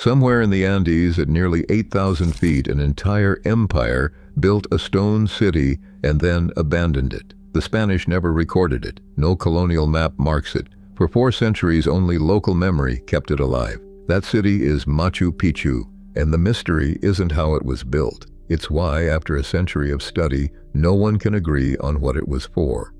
Somewhere in the Andes at nearly 8,000 feet, an entire empire built a stone city and then abandoned it. The Spanish never recorded it. No colonial map marks it. For 4 centuries, only local memory kept it alive. That city is Machu Picchu, and the mystery isn't how it was built. It's why, after a century of study, no one can agree on what it was for.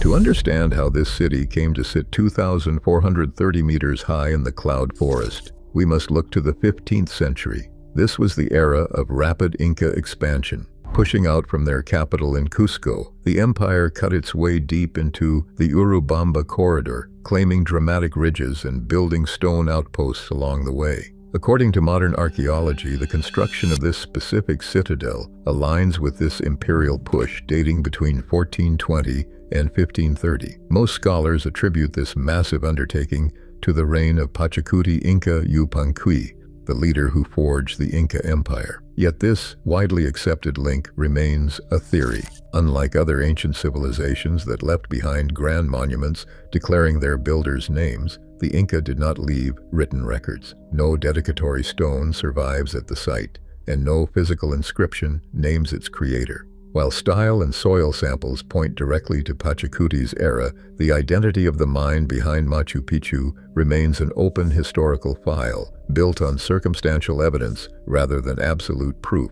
To understand how this city came to sit 2,430 meters high in the cloud forest, we must look to the 15th century. This was the era of rapid Inca expansion. Pushing out from their capital in Cusco, the empire cut its way deep into the Urubamba corridor, claiming dramatic ridges and building stone outposts along the way. According to modern archaeology, the construction of this specific citadel aligns with this imperial push dating between 1420 and 1530. Most scholars attribute this massive undertaking to the reign of Pachacuti Inca Yupanqui, the leader who forged the Inca Empire. Yet this widely accepted link remains a theory. Unlike other ancient civilizations that left behind grand monuments declaring their builders' names, the Inca did not leave written records. No dedicatory stone survives at the site, and no physical inscription names its creator. While style and soil samples point directly to Pachacuti's era, the identity of the mind behind Machu Picchu remains an open historical file, built on circumstantial evidence rather than absolute proof.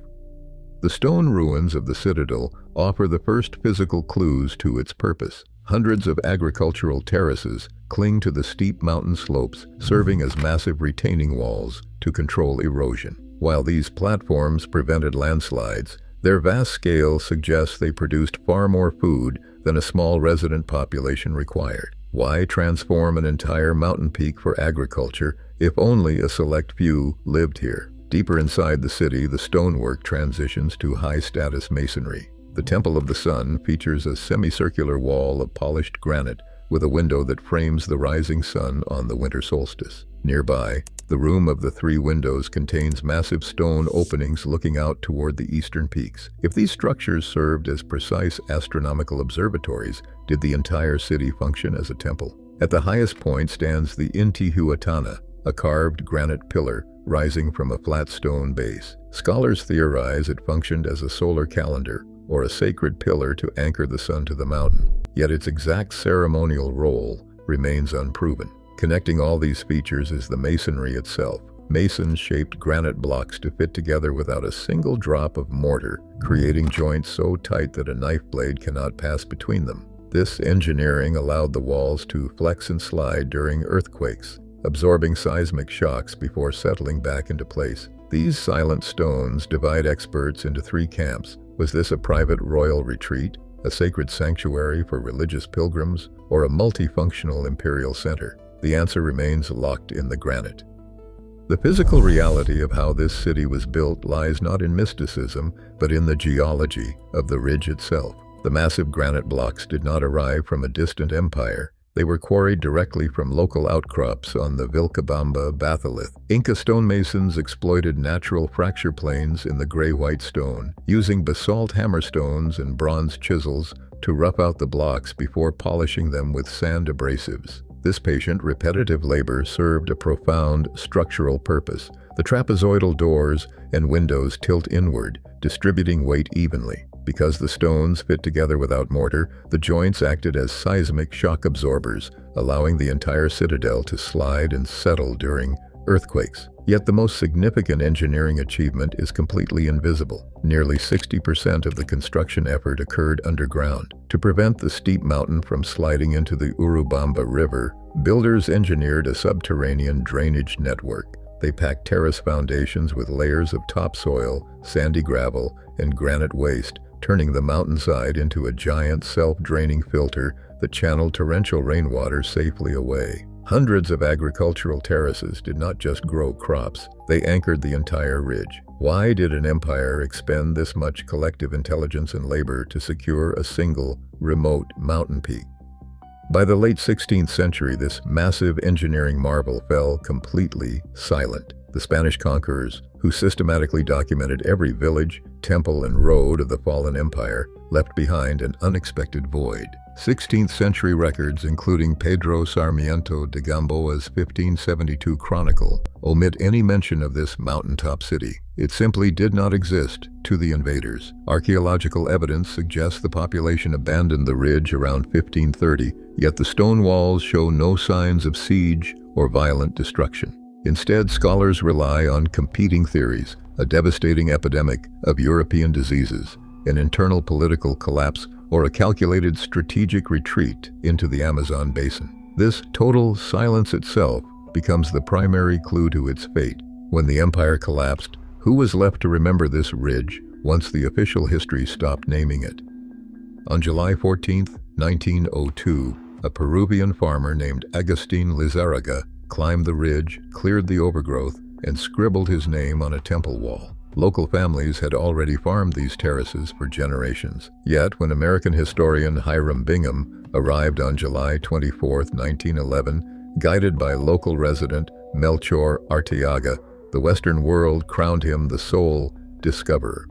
The stone ruins of the citadel offer the first physical clues to its purpose. Hundreds of agricultural terraces cling to the steep mountain slopes, serving as massive retaining walls to control erosion. While these platforms prevented landslides, their vast scale suggests they produced far more food than a small resident population required. Why transform an entire mountain peak for agriculture if only a select few lived here? Deeper inside the city, the stonework transitions to high-status masonry. The Temple of the Sun features a semicircular wall of polished granite with a window that frames the rising sun on the winter solstice. Nearby, the Room of the Three Windows contains massive stone openings looking out toward the eastern peaks. If these structures served as precise astronomical observatories, did the entire city function as a temple? At the highest point stands the Intihuatana, a carved granite pillar rising from a flat stone base. Scholars theorize it functioned as a solar calendar or a sacred pillar to anchor the sun to the mountain. Yet its exact ceremonial role remains unproven. Connecting all these features is the masonry itself. Masons shaped granite blocks to fit together without a single drop of mortar, creating joints so tight that a knife blade cannot pass between them. This engineering allowed the walls to flex and slide during earthquakes, absorbing seismic shocks before settling back into place. These silent stones divide experts into 3 camps. Was this a private royal retreat, a sacred sanctuary for religious pilgrims, or a multifunctional imperial center? The answer remains locked in the granite. The physical reality of how this city was built lies not in mysticism, but in the geology of the ridge itself. The massive granite blocks did not arrive from a distant empire. They were quarried directly from local outcrops on the Vilcabamba batholith. Inca stonemasons exploited natural fracture planes in the gray-white stone, using basalt hammerstones and bronze chisels to rough out the blocks before polishing them with sand abrasives. This patient, repetitive labor served a profound structural purpose. The trapezoidal doors and windows tilt inward, distributing weight evenly. Because the stones fit together without mortar, the joints acted as seismic shock absorbers, allowing the entire citadel to slide and settle during earthquakes. Yet the most significant engineering achievement is completely invisible. Nearly 60% of the construction effort occurred underground. To prevent the steep mountain from sliding into the Urubamba River, builders engineered a subterranean drainage network. They packed terrace foundations with layers of topsoil, sandy gravel, and granite waste, turning the mountainside into a giant self-draining filter that channeled torrential rainwater safely away. Hundreds of agricultural terraces did not just grow crops, they anchored the entire ridge. Why did an empire expend this much collective intelligence and labor to secure a single, remote mountain peak? By the late 16th century, this massive engineering marvel fell completely silent. The Spanish conquerors, who systematically documented every village, temple, and road of the fallen empire, left behind an unexpected void. 16th century records, including Pedro Sarmiento de Gamboa's 1572 chronicle, omit any mention of this mountaintop city. It simply did not exist to the invaders. Archaeological evidence suggests the population abandoned the ridge around 1530, yet the stone walls show no signs of siege or violent destruction. Instead, scholars rely on competing theories: a devastating epidemic of European diseases, an internal political collapse, or a calculated strategic retreat into the Amazon basin. This total silence itself becomes the primary clue to its fate. When the empire collapsed, who was left to remember this ridge once the official history stopped naming it? On July 14, 1902, a Peruvian farmer named Agustin Lizarraga climbed the ridge, cleared the overgrowth, and scribbled his name on a temple wall. Local families had already farmed these terraces for generations. Yet, when American historian Hiram Bingham arrived on July 24, 1911, guided by local resident Melchor Arteaga, the Western world crowned him the sole discoverer.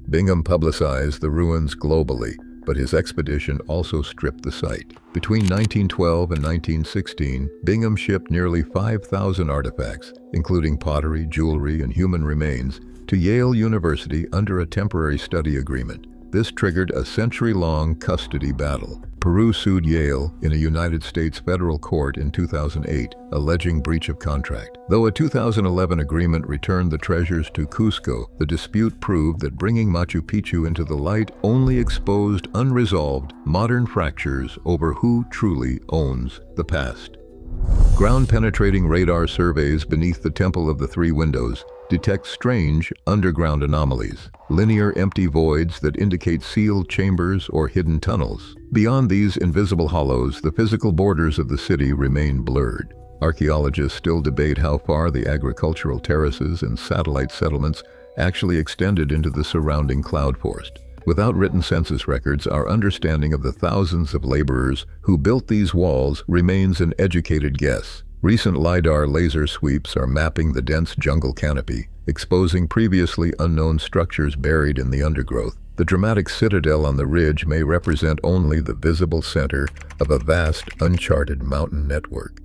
Bingham publicized the ruins globally, but his expedition also stripped the site. Between 1912 and 1916, Bingham shipped nearly 5,000 artifacts, including pottery, jewelry, and human remains, to Yale University under a temporary study agreement. This triggered a century-long custody battle. Peru sued Yale in a United States federal court in 2008, alleging breach of contract. Though a 2011 agreement returned the treasures to Cusco, the dispute proved that bringing Machu Picchu into the light only exposed unresolved modern fractures over who truly owns the past. Ground-penetrating radar surveys beneath the Temple of the Three Windows detect strange underground anomalies, linear empty voids that indicate sealed chambers or hidden tunnels. Beyond these invisible hollows, the physical borders of the city remain blurred. Archaeologists still debate how far the agricultural terraces and satellite settlements actually extended into the surrounding cloud forest. Without written census records, our understanding of the thousands of laborers who built these walls remains an educated guess. Recent LiDAR laser sweeps are mapping the dense jungle canopy, exposing previously unknown structures buried in the undergrowth. The dramatic citadel on the ridge may represent only the visible center of a vast, uncharted mountain network.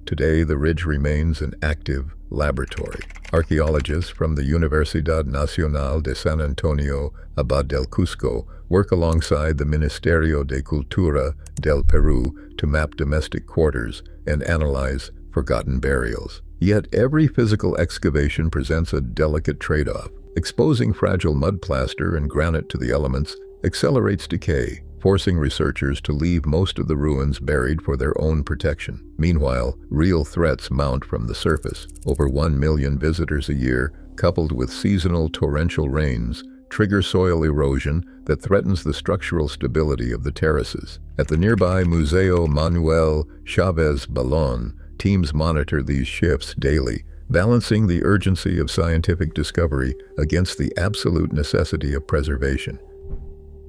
Today, the ridge remains an active laboratory. Archaeologists from the Universidad Nacional de San Antonio Abad del Cusco work alongside the Ministerio de Cultura del Peru to map domestic quarters and analyze forgotten burials. Yet every physical excavation presents a delicate trade-off. Exposing fragile mud plaster and granite to the elements accelerates decay, forcing researchers to leave most of the ruins buried for their own protection. Meanwhile, real threats mount from the surface. Over 1 million visitors a year, coupled with seasonal torrential rains, trigger soil erosion that threatens the structural stability of the terraces. At the nearby Museo Manuel Chavez Balón, teams monitor these shifts daily, balancing the urgency of scientific discovery against the absolute necessity of preservation.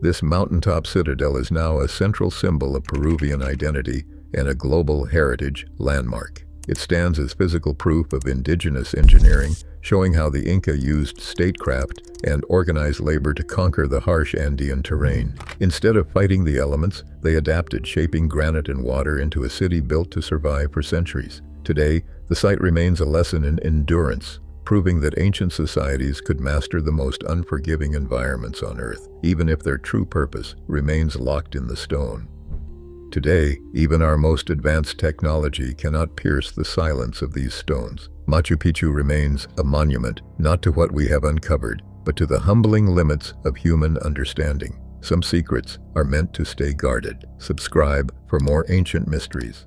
This mountaintop citadel is now a central symbol of Peruvian identity and a global heritage landmark. It stands as physical proof of indigenous engineering, showing how the Inca used statecraft and organized labor to conquer the harsh Andean terrain. Instead of fighting the elements, they adapted, shaping granite and water into a city built to survive for centuries. Today, the site remains a lesson in endurance, proving that ancient societies could master the most unforgiving environments on Earth, even if their true purpose remains locked in the stone. Today, even our most advanced technology cannot pierce the silence of these stones. Machu Picchu remains a monument, not to what we have uncovered, but to the humbling limits of human understanding. Some secrets are meant to stay guarded. Subscribe for more ancient mysteries.